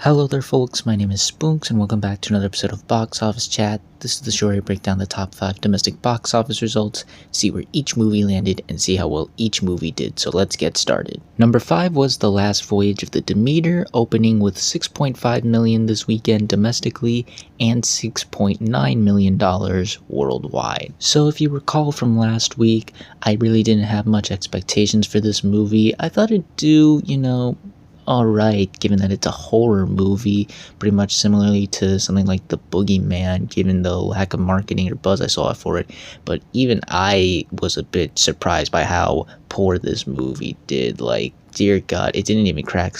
Hello there folks, my name is Spoonks and welcome back to another episode of Box Office Chat. This is the show where I break down the top 5 domestic box office results, see where each movie landed, and see how well each movie did, so let's get started. Number 5 was The Last Voyage of the Demeter, opening with $6.5 million this weekend domestically and $6.9 million worldwide. So if you recall from last week, I really didn't have much expectations for this movie. I thought it'd do, alright, given that it's a horror movie, pretty much similarly to something like The Boogeyman, given the lack of marketing or buzz I saw for it. But even I was a bit surprised by how poor this movie did. Like, dear God, it didn't even crack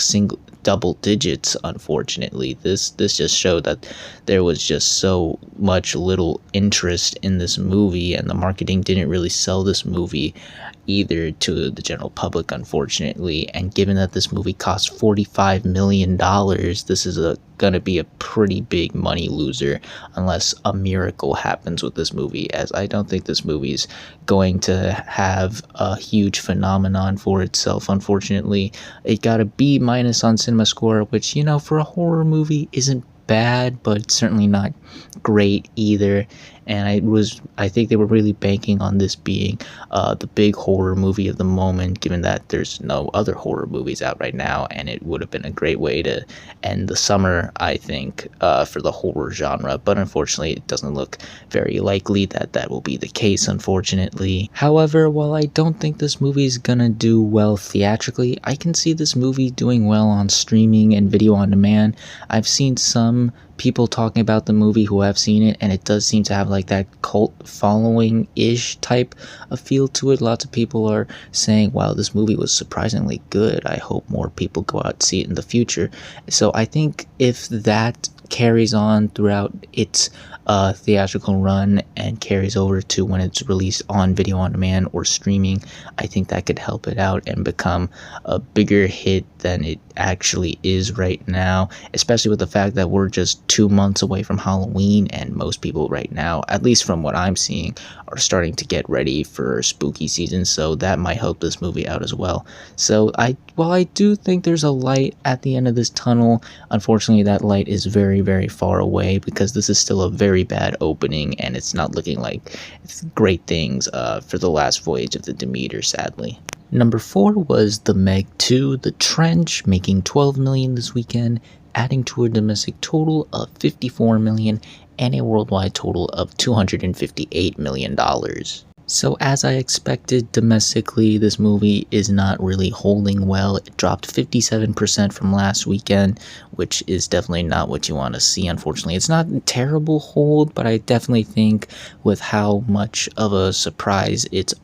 double digits, unfortunately. This just showed that there was just so much little interest in this movie, and the marketing didn't really sell this movie either to the general public, unfortunately. And given that this movie cost $45 million, this is gonna be a pretty big money loser unless a miracle happens with this movie, as I don't think this movie is going to have a huge phenomenon for itself. Unfortunately, it got a B- on CinemaScore, which, for a horror movie isn't bad, but certainly not great either. And I think they were really banking on this being the big horror movie of the moment, given that there's no other horror movies out right now, and it would have been a great way to end the summer, I think, for the horror genre. But unfortunately, it doesn't look very likely that will be the case, unfortunately. However, while I don't think this movie is gonna do well theatrically, I can see this movie doing well on streaming and video on demand. I've seen some people talking about the movie who have seen it, and it does seem to have like that cult following-ish type of feel to it. Lots of people are saying, wow, this movie was surprisingly good. I hope more people go out and see it in the future. So I think if that carries on throughout its theatrical run and carries over to when it's released on video on demand or streaming, I think that could help it out and become a bigger hit than it actually is right now, especially with the fact that we're just 2 months away from Halloween, and most people right now, at least from what I'm seeing, are starting to get ready for spooky season, so that might help this movie out as well. So while I do think there's a light at the end of this tunnel, unfortunately that light is very, very far away, because this is still a very bad opening and it's not looking like great things for The Last Voyage of the Demeter, sadly. Number 4 was The Meg 2, The Trench, making $12 million this weekend, adding to a domestic total of $54 million and a worldwide total of $258 million. So as I expected, domestically, this movie is not really holding well. It dropped 57% from last weekend, which is definitely not what you want to see, unfortunately. It's not a terrible hold, but I definitely think with how much of a surprise its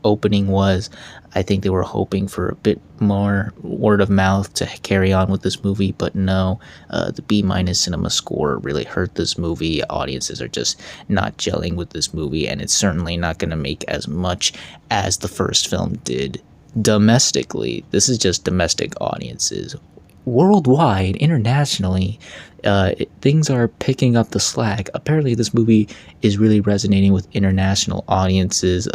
opening was, I think they were hoping for a bit more word of mouth to carry on with this movie, but no, the B- cinema score really hurt this movie. Audiences are just not gelling with this movie, and it's certainly not going to make as much as the first film did domestically. This is just domestic audiences. Worldwide, internationally, things are picking up the slack. Apparently this movie is really resonating with international audiences,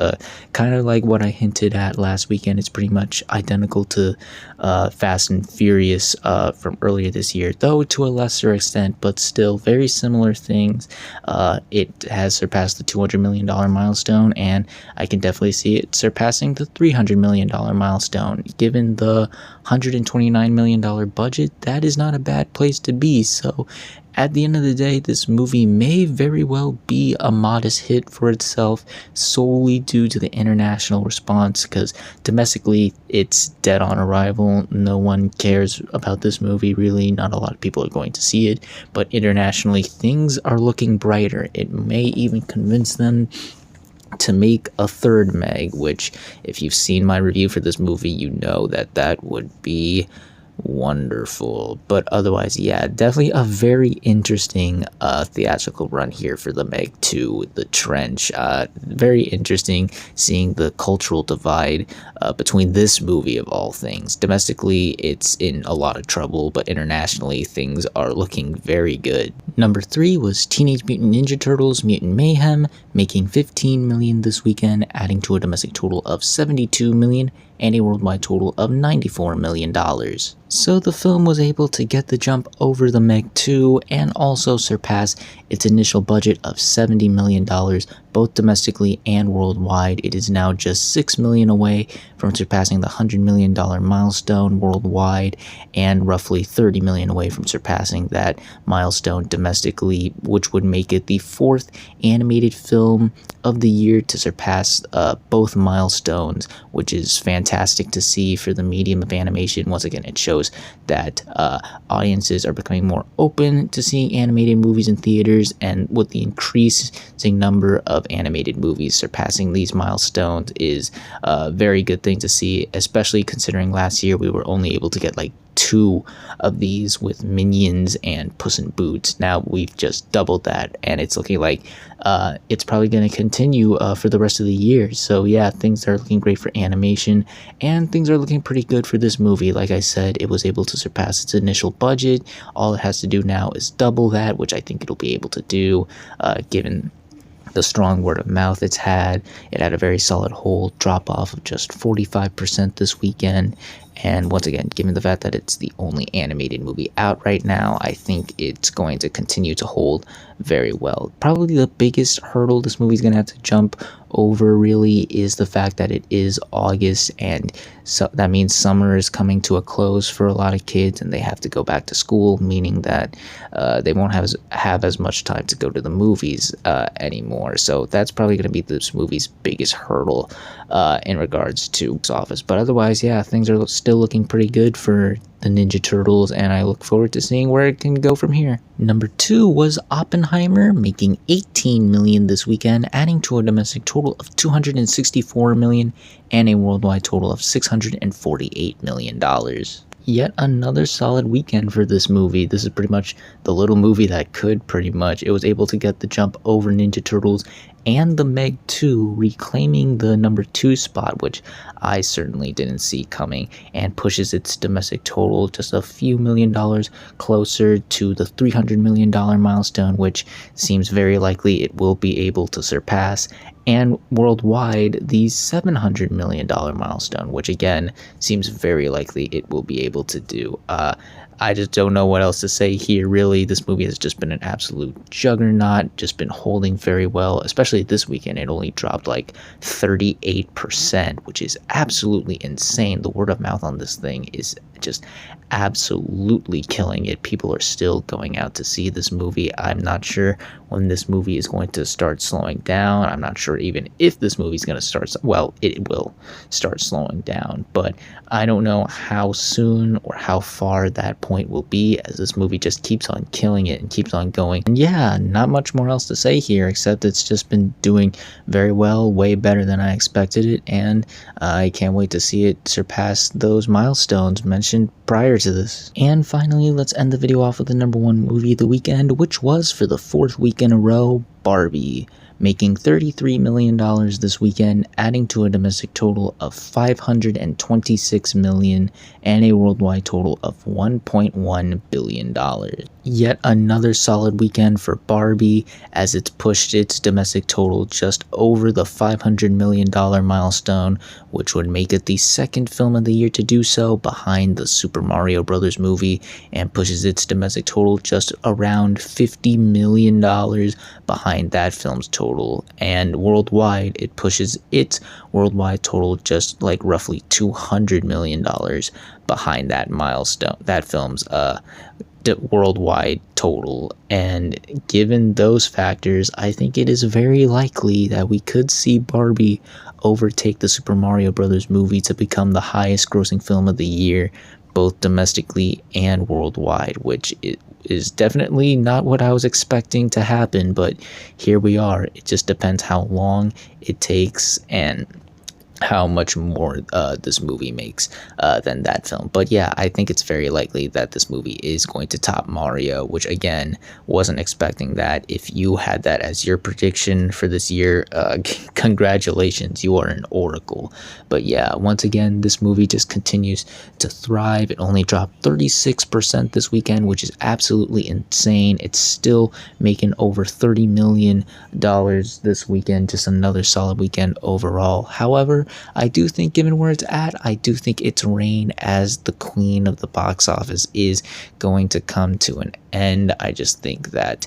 kind of like what I hinted at last weekend. It's pretty much identical to Fast and Furious from earlier this year, though to a lesser extent, but still very similar things. It has surpassed the $200 million milestone, and I can definitely see it surpassing the $300 million milestone. Given the $129 million budget, that is not a bad place to be. So at the end of the day, this movie may very well be a modest hit for itself, solely due to the international response, because domestically it's dead on arrival. No one cares about this movie, really. Not a lot of people are going to see it, but internationally things are looking brighter. It may even convince them to make a third Meg, which, if you've seen my review for this movie, you know that would be wonderful. But otherwise, yeah, definitely a very interesting theatrical run here for The Meg 2, The Trench. Very interesting seeing the cultural divide between this movie of all things. Domestically, it's in a lot of trouble, but internationally, things are looking very good. Number 3 was Teenage Mutant Ninja Turtles Mutant Mayhem, making $15 million this weekend, adding to a domestic total of $72 million and a worldwide total of $94 million. So the film was able to get the jump over the Meg 2 and also surpass its initial budget of $70 million, both domestically and worldwide. It is now just $6 million away from surpassing the $100 million milestone worldwide and roughly $30 million away from surpassing that milestone domestically, which would make it the 4th animated film of the year to surpass both milestones, which is fantastic to see for the medium of animation. Once again, it shows that audiences are becoming more open to seeing animated movies in theaters, and with the increasing number of animated movies surpassing these milestones is a very good thing to see, especially considering last year we were only able to get like 2 of these with Minions and Puss in Boots. Now we've just doubled that, and it's looking like it's probably going to continue for the rest of the year. So yeah, things are looking great for animation, and things are looking pretty good for this movie. Like I said, it was able to surpass its initial budget. All it has to do now is double that, which I think it'll be able to do, given the strong word of mouth it's had. It had a very solid hold drop off of just 45% this weekend. And once again, given the fact that it's the only animated movie out right now, I think it's going to continue to hold very well. Probably the biggest hurdle this movie's going to have to jump over really is the fact that it is August, and so that means summer is coming to a close for a lot of kids and they have to go back to school, meaning that they won't have as much time to go to the movies anymore. So that's probably going to be this movie's biggest hurdle in regards to box office. But otherwise, yeah, things are still looking pretty good for the Ninja Turtles, and I look forward to seeing where it can go from here. Number 2 was Oppenheimer, making $18 million this weekend, adding to a domestic total of $264 million and a worldwide total of $648 million. Yet another solid weekend for this movie. This is pretty much the little movie that could pretty much. It was able to get the jump over Ninja Turtles and the Meg 2, reclaiming the number 2 spot, which I certainly didn't see coming, and pushes its domestic total just a few $1,000,000 closer to the $300 million milestone, which seems very likely it will be able to surpass, and worldwide the $700 million milestone, which again seems very likely it will be able to do. I just don't know what else to say here, really. This movie has just been an absolute juggernaut, just been holding very well, especially this weekend. It only dropped like 38%, which is absolutely insane. The word of mouth on this thing is just absolutely killing it. People are still going out to see this movie. I'm not sure when this movie is going to start slowing down. I'm not sure even if this movie is going to start. Well, it will start slowing down, but I don't know how soon or how far that point will be, as this movie just keeps on killing it and keeps on going. And yeah, not much more else to say here, except it's just been doing very well, way better than I expected it, and I can't wait to see it surpass those milestones mentioned prior to this. And finally, let's end the video off with the number 1 movie of the weekend, which was, for the 4th week in a row, Barbie, making $33 million this weekend, adding to a domestic total of $526 million and a worldwide total of $1.1 billion. Yet another solid weekend for Barbie, as it's pushed its domestic total just over the $500 million milestone, which would make it the 2nd film of the year to do so, behind the Super Mario Bros. Movie, and pushes its domestic total just around $50 million behind that film's total. And worldwide, it pushes its worldwide total just like roughly $200 million behind that milestone, that film's worldwide total. And given those factors, I think it is very likely that we could see Barbie overtake the Super Mario Bros. Movie to become the highest grossing film of the year, both domestically and worldwide, which is definitely not what I was expecting to happen, but here we are. It just depends how long it takes, and how much more this movie makes than that film. But yeah, I think it's very likely that this movie is going to top Mario, which again, wasn't expecting that. If you had that as your prediction for this year, congratulations, you are an oracle. But yeah, once again, this movie just continues to thrive. It only dropped 36% this weekend, which is absolutely insane. It's still making over $30 million this weekend, just another solid weekend overall. However, I do think, given where it's at, I do think its reign as the queen of the box office is going to come to an end. I just think that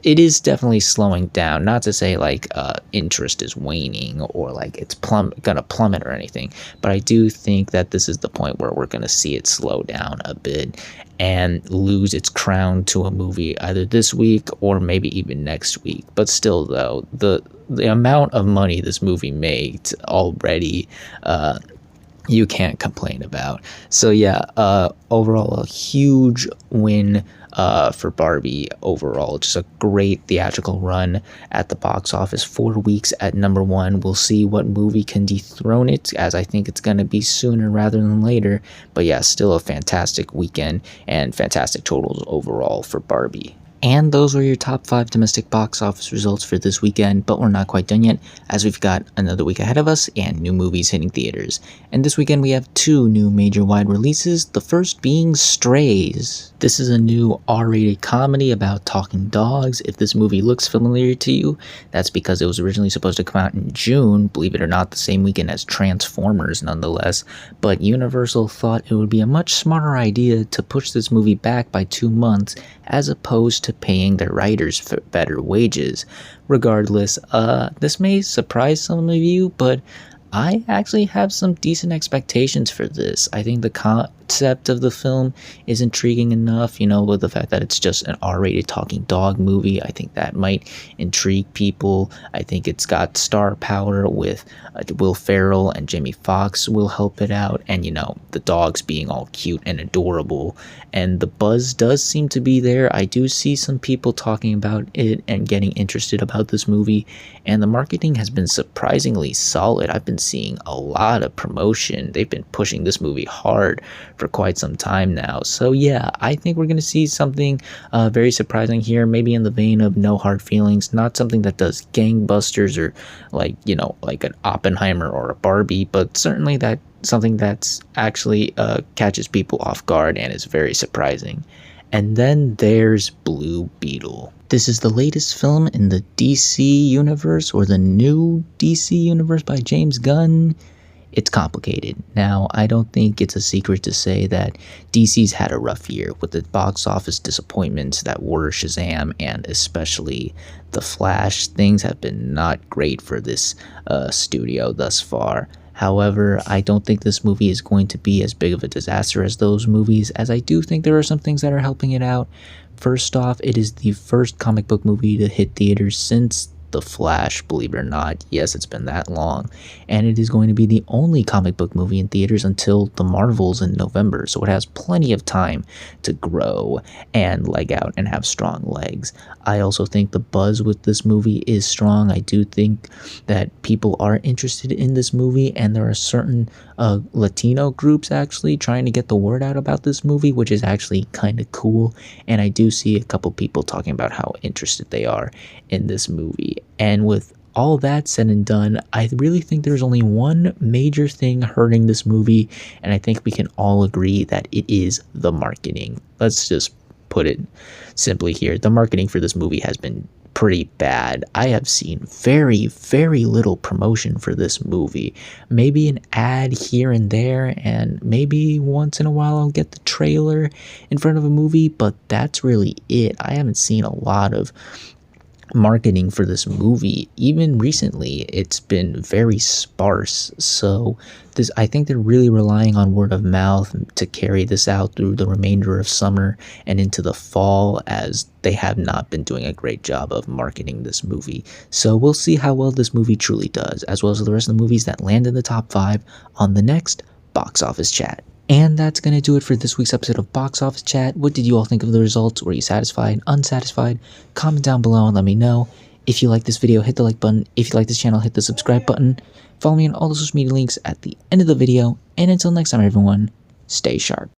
it is definitely slowing down. Not to say like interest is waning or like it's gonna plummet or anything, but I do think that this is the point where we're gonna see it slow down a bit and lose its crown to a movie either this week or maybe even next week. But still, though, the amount of money this movie made already, you can't complain about. So yeah, overall a huge win for Barbie overall. Just a great theatrical run at the box office. 4 weeks at #1. We'll see what movie can dethrone it, as I think it's going to be sooner rather than later. But yeah, still a fantastic weekend and fantastic totals overall for Barbie. And those were your top 5 domestic box office results for this weekend, but we're not quite done yet, as we've got another week ahead of us and new movies hitting theaters. And this weekend we have 2 new major wide releases, the first being Strays. This is a new R-rated comedy about talking dogs. If this movie looks familiar to you, that's because it was originally supposed to come out in June, believe it or not, the same weekend as Transformers nonetheless, but Universal thought it would be a much smarter idea to push this movie back by 2 months as opposed to paying their writers for better wages. Regardless, this may surprise some of you, but I actually have some decent expectations for this. I think the concept of the film is intriguing enough, with the fact that it's just an R-rated talking dog movie. I think that might intrigue people. I think it's got star power with Will Ferrell and Jamie Foxx will help it out. And, the dogs being all cute and adorable. And the buzz does seem to be there. I do see some people talking about it and getting interested about this movie. And the marketing has been surprisingly solid. I've been seeing a lot of promotion. They've been pushing this movie hard for quite some time now. So yeah, I think we're going to see something very surprising here, maybe in the vein of No Hard Feelings, not something that does gangbusters or like an Oppenheimer or a Barbie, but certainly that something that's actually catches people off guard and is very surprising. And then there's Blue Beetle. This is the latest film in the DC universe, or the new DC universe by James Gunn. It's complicated. Now, I don't think it's a secret to say that DC's had a rough year with the box office disappointments that were Shazam and especially The Flash. Things have been not great for this studio thus far. However, I don't think this movie is going to be as big of a disaster as those movies, as I do think there are some things that are helping it out. First off, it is the first comic book movie to hit theaters since The Flash, believe it or not. Yes, it's been that long. And it is going to be the only comic book movie in theaters until The Marvels in November, so it has plenty of time to grow and leg out and have strong legs. I also think the buzz with this movie is strong. I do think that people are interested in this movie, and there are certain Latino groups actually trying to get the word out about this movie, which is actually kind of cool. And I do see a couple people talking about how interested they are in this movie. And with all that said and done, I really think there's only one major thing hurting this movie, and I think we can all agree that it is the marketing. Let's just put it simply here. The marketing for this movie has been pretty bad. I have seen very, very little promotion for this movie. Maybe an ad here and there, and maybe once in a while I'll get the trailer in front of a movie, but that's really it. I haven't seen a lot of marketing for this movie. Even recently, it's been very sparse. So I think they're really relying on word of mouth to carry this out through the remainder of summer and into the fall, as they have not been doing a great job of marketing this movie. So we'll see how well this movie truly does, as well as the rest of the movies that land in the top 5 on the next Box Office Chat. And that's going to do it for this week's episode of Box Office Chat. What did you all think of the results? Were you satisfied, unsatisfied? Comment down below and let me know. If you like this video, hit the like button. If you like this channel, hit the subscribe button. Follow me on all the social media links at the end of the video. And until next time, everyone, stay sharp.